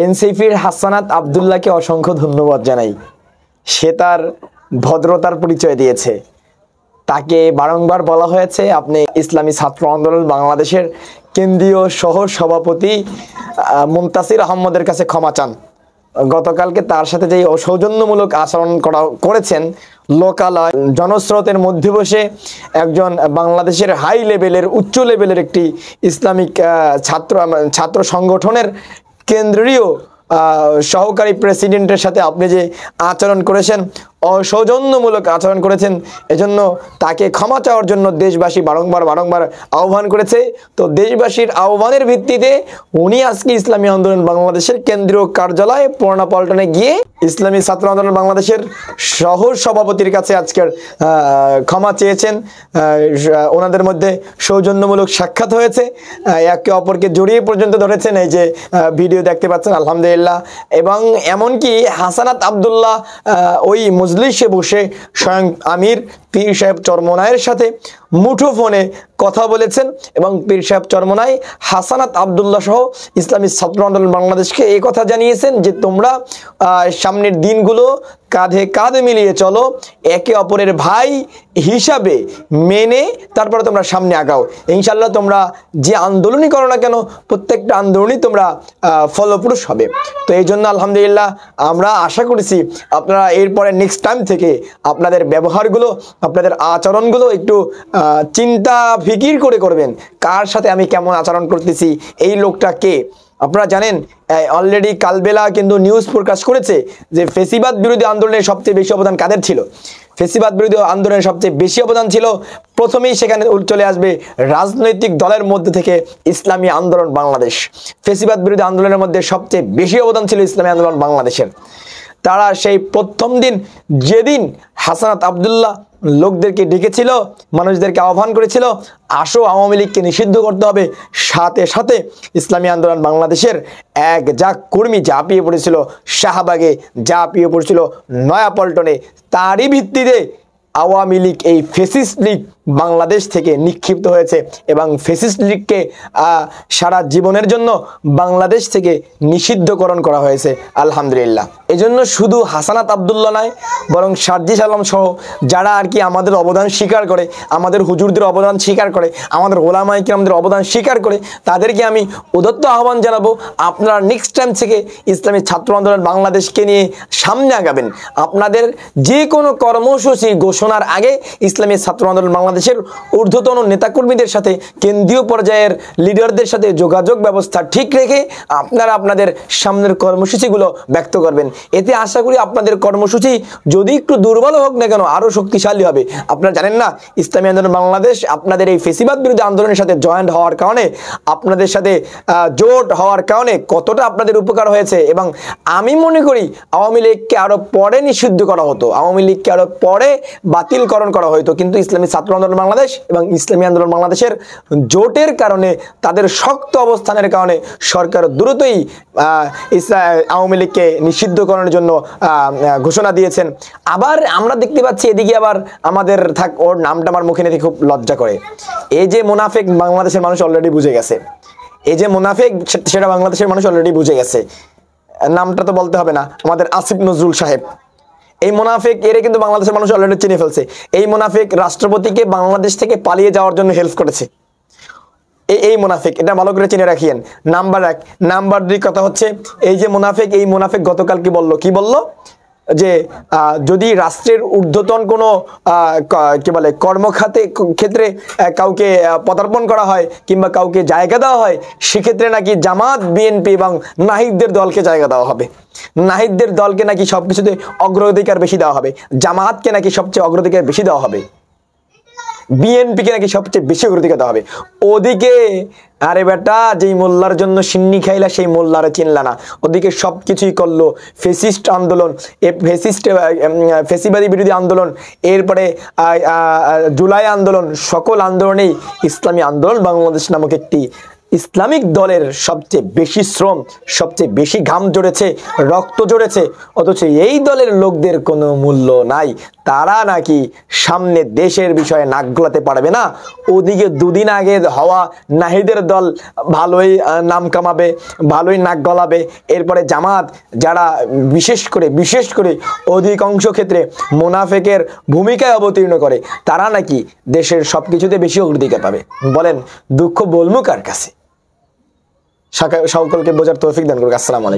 এনসিপির হাসানাত আব্দুল্লাহকে অসংখ্য ধন্যবাদ জানাই। সে তার ভদ্রতার পরিচয় দিয়েছে। তাকে বারংবার বলা হয়েছে আপনি ইসলামী ছাত্র আন্দোলন বাংলাদেশের কেন্দ্রীয় সহ সভাপতি মুনতাসির আহমদের কাছে ক্ষমা চান। গতকালকে তার সাথে যে সৌজন্যমূলক আচরণ করেছেন, লোকালয় জনস্রোতের মধ্যে বসে একজন বাংলাদেশের হাই লেভেলের উচ্চ লেভেলের একটি ইসলামিক ছাত্র সংগঠনের কেন্দ্রীয় সহকারী প্রেসিডেন্টের সাথে আপনি যে আচরণ করেছেন, অসৌজন্যমূলক আচরণ করেছেন, এজন্য তাকে ক্ষমা চাওয়ার জন্য দেশবাসী বারংবার আহ্বান করেছে। তো দেশবাসীর আহ্বানের ভিত্তিতে উনি আজকে ইসলামী আন্দোলন বাংলাদেশের কেন্দ্রীয় কার্যালয়ে পুরানা পল্টনে গিয়ে ইসলামী ছাত্র আন্দোলন বাংলাদেশের সহ সভাপতির কাছে আজকের ক্ষমা চেয়েছেন। ওনাদের মধ্যে সৌজন্যমূলক সাক্ষাৎ হয়েছে, একে অপরকে জড়িয়ে পর্যন্ত ধরেছেন। এই যে ভিডিও দেখতে পাচ্ছেন, আলহামদুলিল্লাহ। এবং এমনকি হাসানাত আব্দুল্লাহ ওই মজলিসে বসে স্বয়ং আমির পীর সাহেব চরমনায়ের সাথে মুঠোফোনে কথা বলেছেন এবং পীর সাহেব চরমনাই হাসানাত আব্দুল্লাহ সহ ইসলামী ছাত্র আন্দোলন বাংলাদেশকে এই কথা জানিয়েছেন যে তোমরা সামনের দিনগুলো কাঁধে কাঁধ মিলিয়ে চলো, একে অপরের ভাই হিসাবে মেনে তারপরে তোমরা সামনে আগাও। ইনশাল্লাহ তোমরা যে আন্দোলনই করো না কেন, প্রত্যেকটা আন্দোলনই তোমরা ফলপ্রসূ হবে। তো এই জন্য আলহামদুলিল্লাহ আমরা আশা করেছি আপনারা এরপরে নেক্সট টাইম থেকে আপনাদের ব্যবহারগুলো, আপনাদের আচরণগুলো একটু চিন্তা ফিকির করে করবেন। কার সাথে আমি কেমন আচরণ করতেছি, এই লোকটা কে। আপনারা জানেন অলরেডি কালবেলা কিন্তু নিউজ প্রকাশ করেছে যে ফেসিবাদ বিরোধী আন্দোলনের সবচেয়ে বেশি অবদান কাদের ছিল। ফেসিবাদ বিরোধী আন্দোলনের সবচেয়ে বেশি অবদান ছিল, প্রথমেই সেখানে চলে আসবে রাজনৈতিক দলের মধ্যে থেকে ইসলামী আন্দোলন বাংলাদেশ। ফেসিবাদ বিরোধী আন্দোলনের মধ্যে সবচেয়ে বেশি অবদান ছিল ইসলামী আন্দোলন বাংলাদেশের। তারা সেই প্রথম দিন যেদিন হাসানাত আব্দুল্লাহ লোকদেরকে ডেকেছিল, মানুষদেরকে আহ্বান করেছিল আসো আওয়ামী লীগকে নিষিদ্ধ করতে হবে, সাথে সাথে ইসলামী আন্দোলন বাংলাদেশের এক যা কর্মী ঝাঁপিয়ে পড়েছিল শাহবাগে, ঝাঁপিয়ে পড়েছিল নয়াপল্টনে। তারই ভিত্তিতে আওয়ামী লীগ এই ফেসিস্ট লীগ বাংলাদেশ থেকে নিক্ষিপ্ত হয়েছে এবং ফেসিস্ট লীগকে সারা জীবনের জন্য বাংলাদেশ থেকে নিষিদ্ধকরণ করা হয়েছে আলহামদুলিল্লাহ। এজন্য শুধু হাসানাত আব্দুল্লাহ নয়, বরং সার্জিস আলম সহ যারা আর কি আমাদের অবদান স্বীকার করে, আমাদের হুজুরদের অবদান স্বীকার করে, আমাদের ওলামায়ে কেরামদের অবদান স্বীকার করে, তাদেরকে আমি উদাত্ত আহ্বান জানাবো আপনারা নেক্সট টাইম থেকে ইসলামী ছাত্র আন্দোলন বাংলাদেশকে নিয়ে সামনে আগাবেন। আপনাদের যে কোনো কর্মসূচি ঘোষণার আগে ইসলামী ছাত্র আন্দোলন বাংলাদেশের ঊর্ধ্বতন নেতাকর্মীদের সাথে, কেন্দ্রীয় পর্যায়ের লিডারদের সাথে যোগাযোগ ব্যবস্থা ঠিক রেখে আপনারা আপনাদের সামনের কর্মসূচিগুলো ব্যক্ত করবেন। এতে আশা করি আপনাদের কর্মসূচি যদি একটু দুর্বল হোক না কেন আরও শক্তিশালী হবে। আপনারা জানেন না ইসলামী আন্দোলন বাংলাদেশ আপনাদের এই ফেসিবাদ বিরোধী আন্দোলনের সাথে জয়েন্ট হওয়ার কারণে, আপনাদের সাথে জোট হওয়ার কারণে কতটা আপনাদের উপকার হয়েছে। এবং আমি মনে করি আওয়ামী লীগকে আরও পরে নিষিদ্ধ করা হতো, আওয়ামী লীগকে আরও পরে বাতিলকরণ করা হতো, কিন্তু ইসলামী ছাত্র আন্দোলন বাংলাদেশ এবং ইসলামী আন্দোলন বাংলাদেশের জোটের কারণে, তাদের শক্ত অবস্থানের কারণে সরকার দ্রুতই আওয়ামী লীগকে নিষিদ্ধকরণের জন্য ঘোষণা দিয়েছেন। আবার আমরা দেখতে পাচ্ছি এদিকে আবার আমাদের ওর নামটা আমার মুখে নিতে খুব লজ্জা করে। এই যে মুনাফিক বাংলাদেশের মানুষ অলরেডি বুঝে গেছে, এই যে মুনাফিক সেটা বাংলাদেশের মানুষ অলরেডি বুঝে গেছে। নামটা তো বলতে হবে না, আমাদের আসিফ নজরুল সাহেব। এই মুনাফিক এরে কিন্তু বাংলাদেশের মানুষ অলরেডি চিনে ফেলছে। এই মুনাফিক রাষ্ট্রপতিকে বাংলাদেশ থেকে পালিয়ে যাওয়ার জন্য হেল্প করেছে। এই মুনাফিক, এটা ভালো করে চিনে রাখিয়েন। নাম্বার 1। নাম্বার 2 কথা হচ্ছে এই যে মুনাফিক, এই মুনাফিক গতকাল কি বলল যে যদি রাষ্ট্রের ঊর্ধ্বতন কোনো কি বলে কর্মখাতে ক্ষেত্রে কাউকে পদার্পণ করা হয় কিংবা কাউকে জায়গা দেওয়া হয়, সেক্ষেত্রে নাকি জামাত, বিএনপি এবং নাহিদদের দলকে জায়গা দেওয়া হবে। নাহিদদের দলকে নাকি সবকিছুতে অগ্রাধিকার বেশি দেওয়া হবে, জামাতকে নাকি সবচেয়ে অগ্রাধিকার বেশি দেওয়া হবে, বিএনপিকে নাকি সবচেয়ে বেশি অগ্রাধিকার দেওয়া হবে। ওদিকে আরে বেটা যেই মোল্লার জন্য সিন্নি খাইলা সেই মোল্লারে চিনলা না, ওদিকে সব কিছুই করলো ফেসিস্ট আন্দোলন, ফেসিবাদী বিরোধী আন্দোলন, এরপরে জুলাই আন্দোলন, সকল আন্দোলনেই ইসলামী আন্দোলন বাংলাদেশ নামক একটি ইসলামিক দলের সবচেয়ে বেশি শ্রম, সবচেয়ে বেশি ঘাম ঝরেছে, রক্ত ঝরেছে, অথচ এই দলের লোকদের কোনো মূল্য নাই। তারা নাকি সামনে দেশের বিষয়ে নাক গলাতে পারবে না। ওদিকে দুদিন আগে হওয়া নাহিদের দল ভালোই নাম কামাবে, ভালোই নাক গলাবে। এরপরে জামাত, যারা বিশেষ করে অধিকাংশ ক্ষেত্রে মুনাফেকের ভূমিকায় অবতীর্ণ করে, তারা নাকি দেশের সব কিছুতে বেশি অগ্রাধিকার পাবে। বলেন দুঃখ বলবো কার কাছে? সকলকে বোঝার তৌফিক দান করুক। আসসালামু আলাইকুম।